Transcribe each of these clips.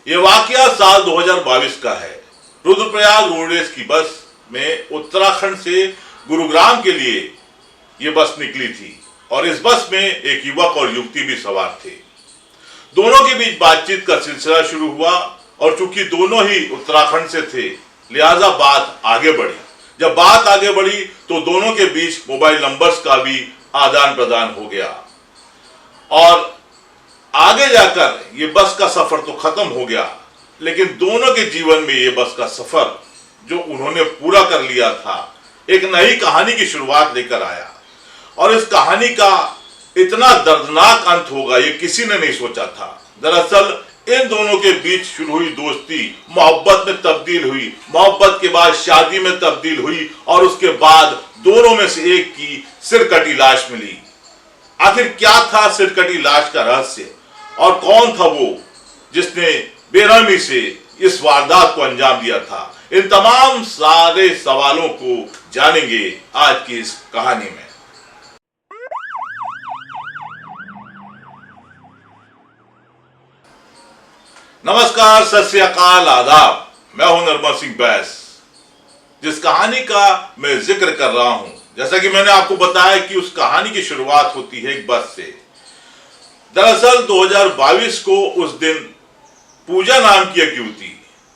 ये वाकया साल 2022 का है। रुद्रप्रयाग रोडवेज की बस में उत्तराखंड से गुरुग्राम के लिए ये बस निकली थी और इस बस में एक युवक और युवती भी सवार थे। दोनों के बीच बातचीत का सिलसिला शुरू हुआ और चूंकि दोनों ही उत्तराखंड से थे लिहाजा बात आगे बढ़ी। जब बात आगे बढ़ी तो दोनों के बीच मोबाइल नंबर्स का भी आदान प्रदान हो गया और आगे जाकर ये बस का सफर तो खत्म हो गया, लेकिन दोनों के जीवन में ये बस का सफर जो उन्होंने पूरा कर लिया था एक नई कहानी की शुरुआत लेकर आया और इस कहानी का इतना दर्दनाक अंत होगा ये किसी ने नहीं सोचा था। दरअसल इन दोनों के बीच शुरू हुई दोस्ती मोहब्बत में तब्दील हुई, मोहब्बत के बाद शादी में तब्दील हुई और उसके बाद दोनों में से एक की सिरकटी लाश मिली। आखिर क्या था सिरकटी लाश का रहस्य और कौन था वो जिसने बेरहमी से इस वारदात को अंजाम दिया था? इन तमाम सारे सवालों को जानेंगे आज की इस कहानी में। नमस्कार, सत श्री अकाल, आदाब। मैं हूं नरमल सिंह बैस। जिस कहानी का मैं जिक्र कर रहा हूं, जैसा कि मैंने आपको बताया कि उस कहानी की शुरुआत होती है एक बस से। दरअसल 2022 को उस दिन पूजा नाम की एक युवती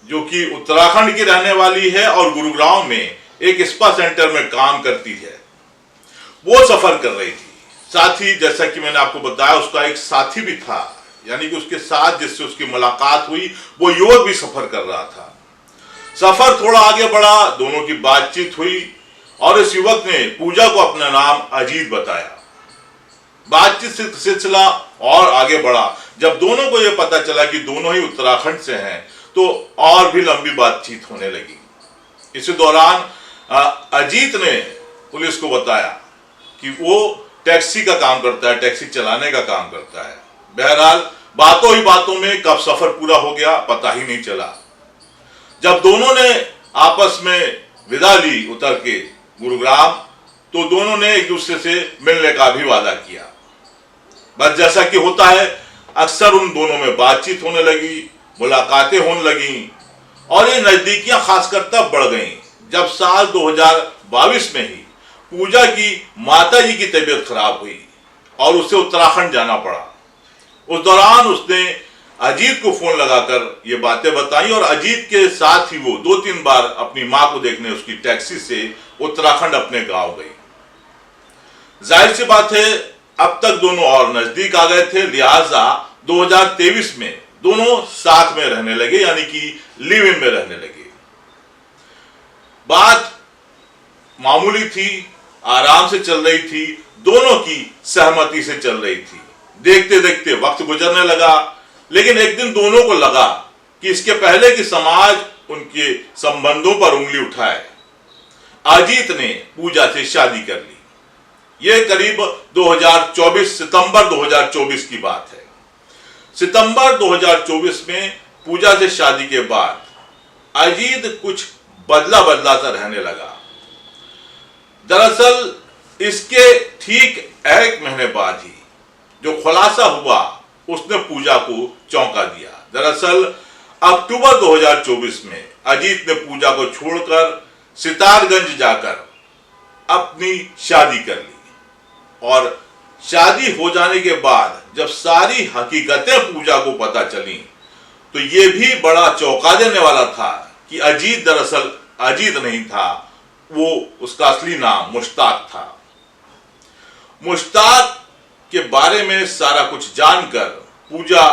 जो कि उत्तराखंड की रहने वाली है और गुरुग्राम में एक स्पा सेंटर में काम करती है, वो सफर कर रही थी। साथ ही जैसा कि मैंने आपको बताया उसका एक साथी भी था, यानी कि उसके साथ जिससे उसकी मुलाकात हुई वो युवक भी सफर कर रहा था। सफर थोड़ा आगे बढ़ा, दोनों की बातचीत हुई और इस युवक ने पूजा को अपना नाम अजीत बताया। बातचीत से सिलसिला और आगे बढ़ा। जब दोनों को यह पता चला कि दोनों ही उत्तराखंड से हैं तो और भी लंबी बातचीत होने लगी। इसी दौरान अजीत ने पुलिस को बताया कि वो टैक्सी का काम करता है, टैक्सी चलाने का काम करता है। बहरहाल बातों ही बातों में कब सफर पूरा हो गया पता ही नहीं चला। जब दोनों ने आपस में विदा ली उतर के गुरुग्राम, तो दोनों ने एक दूसरे से मिलने का भी वादा किया। बस जैसा कि होता है अक्सर उन दोनों में बातचीत होने लगी, मुलाकातें होने लगी और ये नजदीकियां खासकर तब बढ़ गईं जब साल 2022 में ही पूजा की माता जी की तबीयत खराब हुई और उसे उत्तराखंड जाना पड़ा। उस दौरान उसने अजीत को फोन लगाकर ये बातें बताई और अजीत के साथ ही वो 2-3 बार अपनी मां को देखने उसकी टैक्सी से उत्तराखंड अपने गांव गई। जाहिर सी बात है अब तक दोनों और नजदीक आ गए थे, लिहाजा 2023 में दोनों साथ में रहने लगे, यानी कि लिव इन में रहने लगे। बात मामूली थी, आराम से चल रही थी, दोनों की सहमति से चल रही थी। देखते देखते वक्त गुजरने लगा, लेकिन एक दिन दोनों को लगा कि इसके पहले कि समाज उनके संबंधों पर उंगली उठाए, अजीत ने पूजा से शादी कर ली। यह करीब 2024 सितंबर 2024 की बात है। सितंबर 2024 में पूजा से शादी के बाद अजीत कुछ बदला बदला सा रहने लगा। दरअसल इसके ठीक 1 महीने बाद ही जो खुलासा हुआ उसने पूजा को चौंका दिया। दरअसल अक्टूबर 2024 में अजीत ने पूजा को छोड़कर सितारगंज जाकर अपनी शादी कर ली और शादी हो जाने के बाद जब सारी हकीकतें पूजा को पता चली तो ये भी बड़ा चौंका देने वाला था कि अजीत दरअसल अजीत नहीं था, वो उसका असली नाम मुश्ताक था। मुश्ताक के बारे में सारा कुछ जानकर पूजा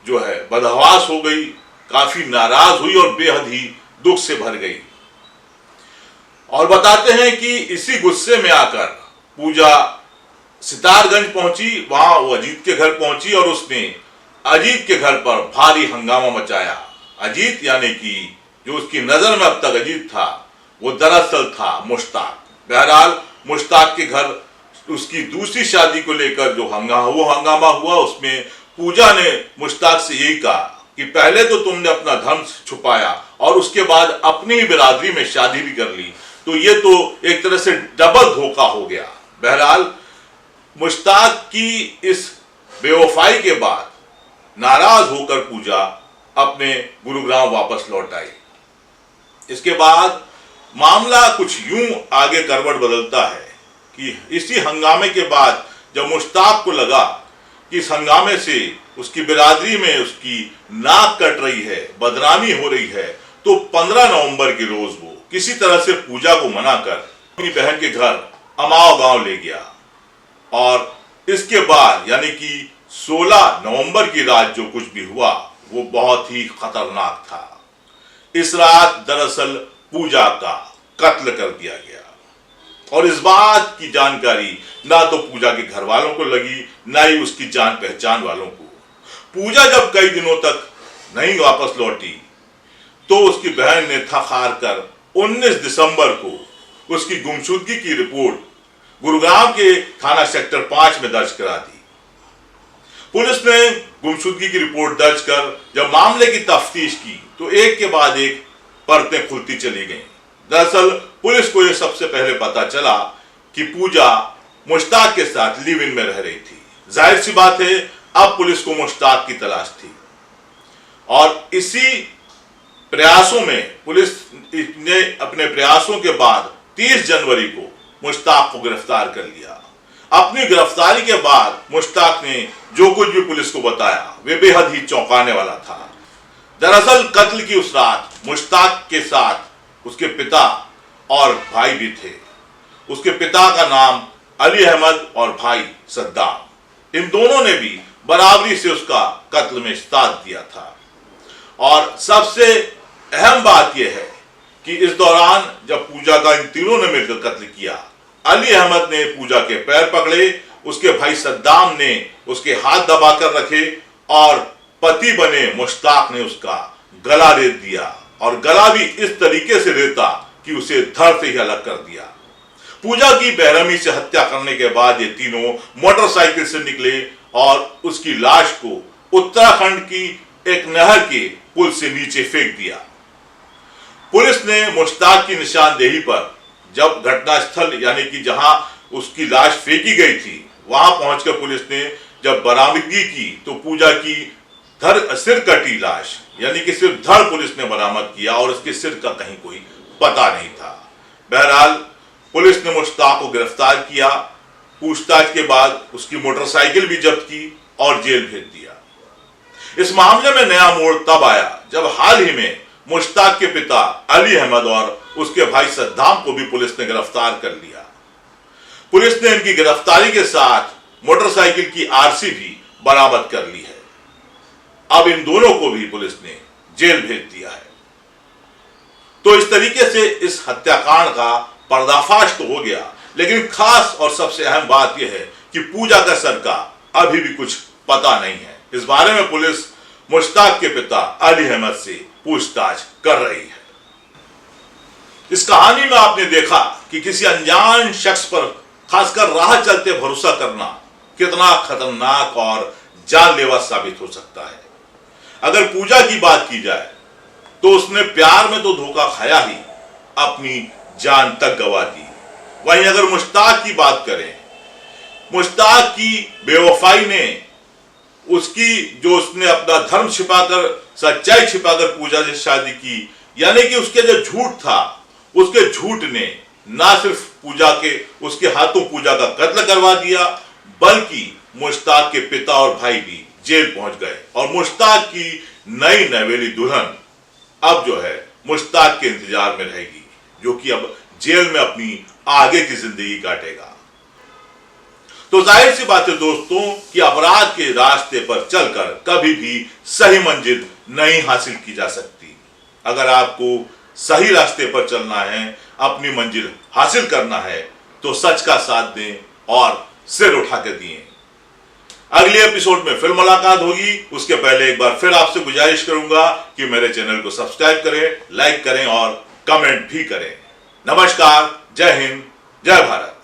जो है बदहवास हो गई, काफी नाराज हुई और बेहद ही दुख से भर गई। और बताते हैं कि इसी गुस्से में आकर पूजा सितारगंज पहुंची, वहां वो अजीत के घर पहुंची और उसने अजीत के घर पर भारी हंगामा मचाया। अजीत यानी कि जो उसकी नजर में अब तक अजीत था वो दरअसल था मुश्ताक। बहरहाल मुश्ताक के घर उसकी दूसरी शादी को लेकर जो हंगामा हुआ उसमें पूजा ने मुश्ताक से यही कहा कि पहले तो तुमने अपना धर्म छुपाया और उसके बाद अपनी ही बिरादरी में शादी भी कर ली, तो ये तो एक तरह से डबल धोखा हो गया। बहरहाल मुश्ताक की इस बेवफाई के बाद नाराज होकर पूजा अपने गुरुग्राम वापस लौट आई। इसके बाद मामला कुछ यूं आगे करवट बदलता है कि इसी हंगामे के बाद जब मुश्ताक को लगा कि इस हंगामे से उसकी बिरादरी में उसकी नाक कट रही है, बदनामी हो रही है, तो 15 नवंबर के रोज वो किसी तरह से पूजा को मनाकर अपनी बहन के घर अमाव गांव ले गया। और इसके बाद यानी कि 16 नवंबर की रात जो कुछ भी हुआ वो बहुत ही खतरनाक था। इस रात दरअसल पूजा का कत्ल कर दिया गया और इस बात की जानकारी ना तो पूजा के घर वालों को लगी, ना ही उसकी जान पहचान वालों को। पूजा जब कई दिनों तक नहीं वापस लौटी तो उसकी बहन ने थक हार कर 19 दिसंबर को उसकी गुमशुदगी की रिपोर्ट गुरुग्राम के थाना सेक्टर 5 में दर्ज करा दी। पुलिस ने गुमशुदगी की रिपोर्ट दर्ज कर जब मामले की तफ्तीश की तो एक के बाद एक परतें खुलती चली गईं। दरअसल पुलिस को यह सबसे पहले पता चला कि पूजा मुश्ताक के साथ लिव इन में रह रही थी। जाहिर सी बात है अब पुलिस को मुश्ताक की तलाश थी और इसी प्रयासों में पुलिस ने अपने प्रयासों के बाद 30 जनवरी को मुश्ताक को गिरफ्तार कर लिया। अपनी गिरफ्तारी के बाद मुश्ताक ने जो कुछ भी पुलिस को बताया वे बेहद ही चौंकाने वाला था। दरअसल कत्ल की उस रात मुश्ताक के साथ उसके पिता और भाई भी थे। उसके पिता का नाम अली अहमद और भाई सद्दाम। इन दोनों ने भी बराबरी से उसका कत्ल में साथ दिया था। और सबसे अहम बात यह है कि इस दौरान जब पूजा का इन तीनों ने मिलकर कत्ल किया, अली अहमद ने पूजा के पैर पकड़े, उसके भाई सद्दाम ने उसके हाथ दबाकर रखे और पति बने मुश्ताक ने उसका गला रेत दिया और गला भी इस तरीके से रेता कि उसे धड़ से ही अलग कर दिया। पूजा की बेरहमी से हत्या करने के बाद ये तीनों मोटरसाइकिल से निकले और उसकी लाश को उत्तराखंड की एक नहर के पुल से नीचे फेंक दिया। पुलिस ने मुश्ताक की निशानदेही पर जब घटनास्थल यानी कि जहां उसकी लाश फेंकी गई थी वहां पहुंचकर पुलिस ने जब बरामदगी की तो पूजा की सिर कटी लाश यानी कि सिर्फ धड़ पुलिस ने बरामद किया और उसके सिर का कहीं कोई पता नहीं था। बहरहाल पुलिस ने मुश्ताक को गिरफ्तार किया। पूछताछ के बाद उसकी मोटरसाइकिल भी जब्त की और जेल भेज दिया। इस मामले में नया मोड़ तब आया जब हाल ही में मुश्ताक के पिता अली अहमद और उसके भाई सद्दाम को भी पुलिस ने गिरफ्तार कर लिया। पुलिस ने इनकी गिरफ्तारी के साथ मोटरसाइकिल की आरसी भी बरामद कर ली है। अब इन दोनों को भी पुलिस ने जेल भेज दिया है। तो इस तरीके से इस हत्याकांड का पर्दाफाश तो हो गया, लेकिन खास और सबसे अहम बात यह है कि पूजा का सर का अभी भी कुछ पता नहीं है। इस बारे में पुलिस मुश्ताक के पिता अली अहमद से पूछताछ कर रही है। इस कहानी में आपने देखा कि किसी अनजान शख्स पर खासकर राह चलते भरोसा करना कितना खतरनाक और जानलेवा साबित हो सकता है। अगर पूजा की बात की जाए तो उसने प्यार में तो धोखा खाया ही, अपनी जान तक गंवा दी। वहीं अगर मुश्ताक की बात करें, मुश्ताक की बेवफाई ने उसने अपना धर्म छिपाकर, सच्चाई छिपाकर पूजा से शादी की, यानी कि उसके जो झूठ था उसके झूठ ने ना सिर्फ पूजा के उसके हाथों पूजा का कत्ल करवा दिया, बल्कि मुश्ताक के पिता और भाई भी जेल पहुंच गए और मुश्ताक की नई नवेली दुल्हन अब जो है मुश्ताक के इंतजार में रहेगी, जो कि अब जेल में अपनी आगे की जिंदगी काटेगा। तो जाहिर सी बात है दोस्तों कि अपराध के रास्ते पर चलकर कभी भी सही मंजिल नहीं हासिल की जा सकती। अगर आपको सही रास्ते पर चलना है, अपनी मंजिल हासिल करना है, तो सच का साथ दें और सिर उठा के दिए। अगले एपिसोड में फिर मुलाकात होगी। उसके पहले एक बार फिर आपसे गुजारिश करूंगा कि मेरे चैनल को सब्सक्राइब करें, लाइक करें और कमेंट भी करें। नमस्कार, जय हिंद, जय भारत।